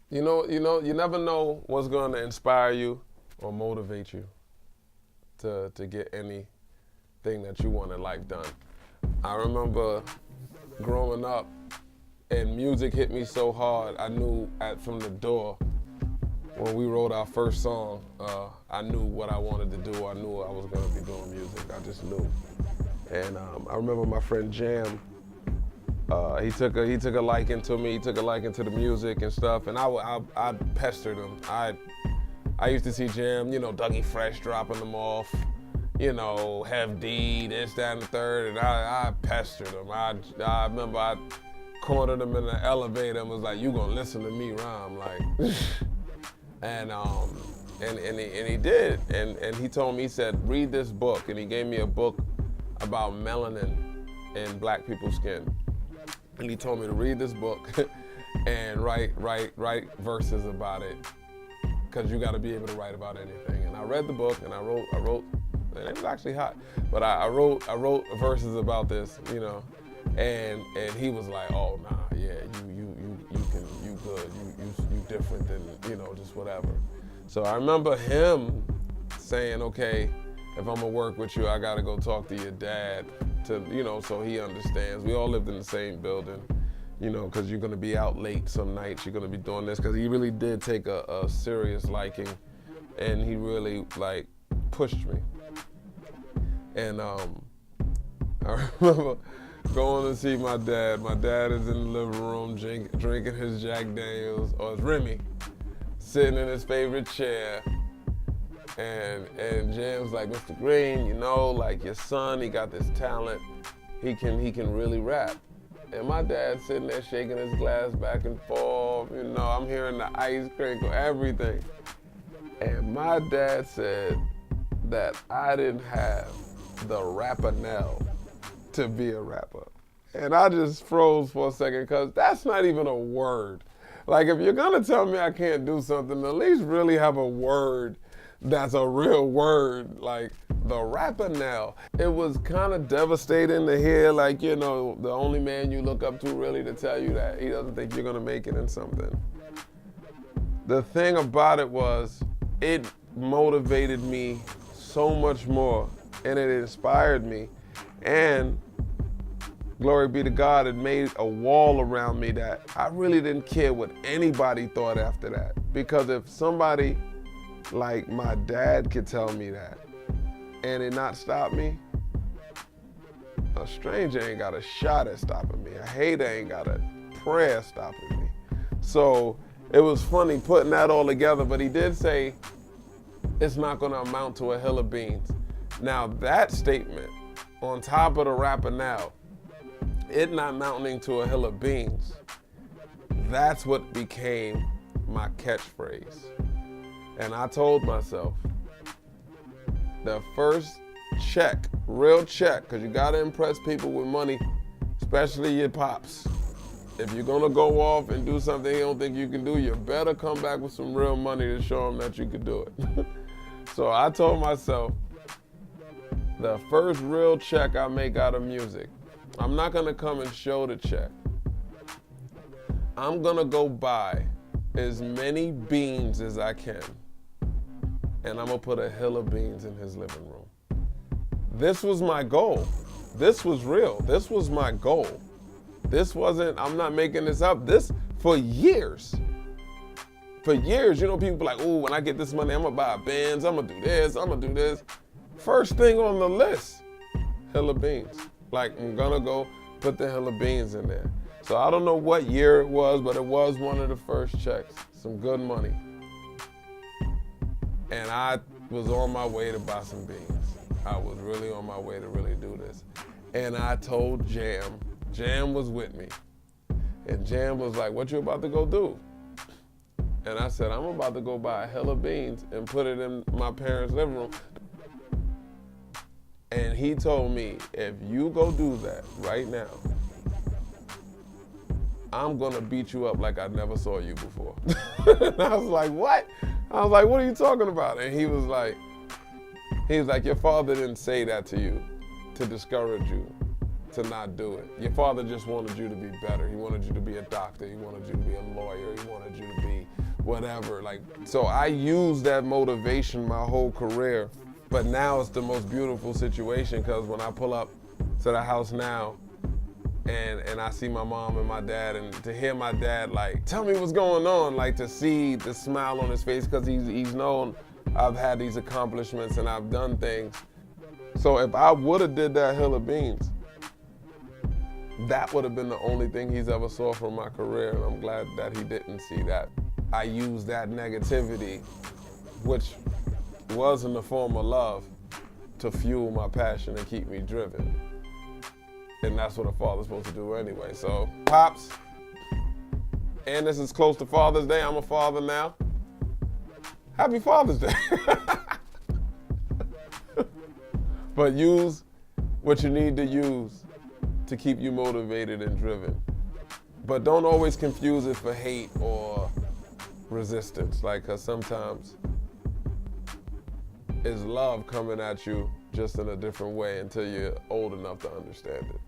You never know what's going to inspire you or motivate you to get anything that you want in life done. I remember growing up, and music hit me so hard. I knew from the door when we wrote our first song, I knew what I wanted to do. I knew I was going to be doing music. I just knew. And I remember my friend Jam. He took a liking to me. He took a liking to the music and stuff. And I pestered him. I used to see Jam, Dougie Fresh dropping them off, Hev D, this, that, and the third, and I pestered him. I remember I cornered him in the elevator and was like, "You gonna listen to me rhyme?" Like, and he did. And he told me, he said, "Read this book," and he gave me a book about melanin in black people's skin. And he told me to read this book and write verses about it, because you got to be able to write about anything. And I read the book and I wrote, and it was actually hot, but I wrote verses about this, and he was like, "Oh nah, yeah, you good, you different than just whatever." So I remember him saying, "Okay, if I'm gonna work with you, I gotta go talk to your dad so he understands." We all lived in the same building, because you're gonna be out late some nights, you're gonna be doing this, because he really did take a serious liking, and he really pushed me. And I remember going to see my dad. My dad is in the living room drinking his Jack Daniels, or his Remy, sitting in his favorite chair. And Jam's like, "Mr. Green, your son, he got this talent. He can really rap." And my dad's sitting there shaking his glass back and forth. I'm hearing the ice crinkle, everything. And my dad said that I didn't have the rapper-nell to be a rapper. And I just froze for a second, because that's not even a word. Like, if you're gonna tell me I can't do something, at least really have a word that's a real word, like the rapper-nell. It was kind of devastating to hear, the only man you look up to really to tell you that he doesn't think you're gonna make it in something. The thing about it was, it motivated me so much more, and it inspired me. And glory be to God, it made a wall around me that I really didn't care what anybody thought after that. Because if somebody like my dad could tell me that and it not stop me, a stranger ain't got a shot at stopping me. A hater ain't got a prayer stopping me. So it was funny putting that all together, but he did say it's not gonna amount to a hill of beans. Now that statement, on top of the rapper now, it not mounting to a hill of beans, that's what became my catchphrase. And I told myself, the first check, real check, because you gotta impress people with money, especially your pops. If you're gonna go off and do something you don't think you can do, you better come back with some real money to show them that you can do it. So I told myself, the first real check I make out of music, I'm not gonna come and show the check. I'm gonna go buy as many beans as I can, and I'm gonna put a hill of beans in his living room. This was my goal. This was real. This was my goal. This wasn't, I'm not making this up. This, for years. For years, people be like, "Ooh, when I get this money, I'm gonna buy a Benz, I'm gonna do this, I'm gonna do this." First thing on the list, hill of beans. I'm gonna go put the hill of beans in there. So I don't know what year it was, but it was one of the first checks. Some good money. And I was on my way to buy some beans. I was really on my way to really do this. And I told Jam. Jam was with me. And Jam was like, "What you about to go do?" And I said, "I'm about to go buy a hill of beans and put it in my parents' living room." And he told me, "If you go do that right now, I'm gonna beat you up like I never saw you before." And I was like, "What?" I was like, "What are you talking about?" And he was like, "Your father didn't say that to you to discourage you to not do it. Your father just wanted you to be better. He wanted you to be a doctor. He wanted you to be a lawyer. He wanted you to be whatever. Like, so I use that motivation my whole career, but now it's the most beautiful situation because when I pull up to the house now and I see my mom and my dad, and to hear my dad like, tell me what's going on, like to see the smile on his face because he's known I've had these accomplishments and I've done things. So if I would have did that hill of beans, that would have been the only thing he's ever saw from my career, and I'm glad that he didn't see that. I used that negativity, which was in the form of love, to fuel my passion and keep me driven. And that's what a father's supposed to do anyway. So, Pops, and this is close to Father's Day. I'm a father now. Happy Father's Day. But use what you need to use to keep you motivated and driven. But don't always confuse it for hate or resistance, like, cause sometimes it's love coming at you just in a different way until you're old enough to understand it.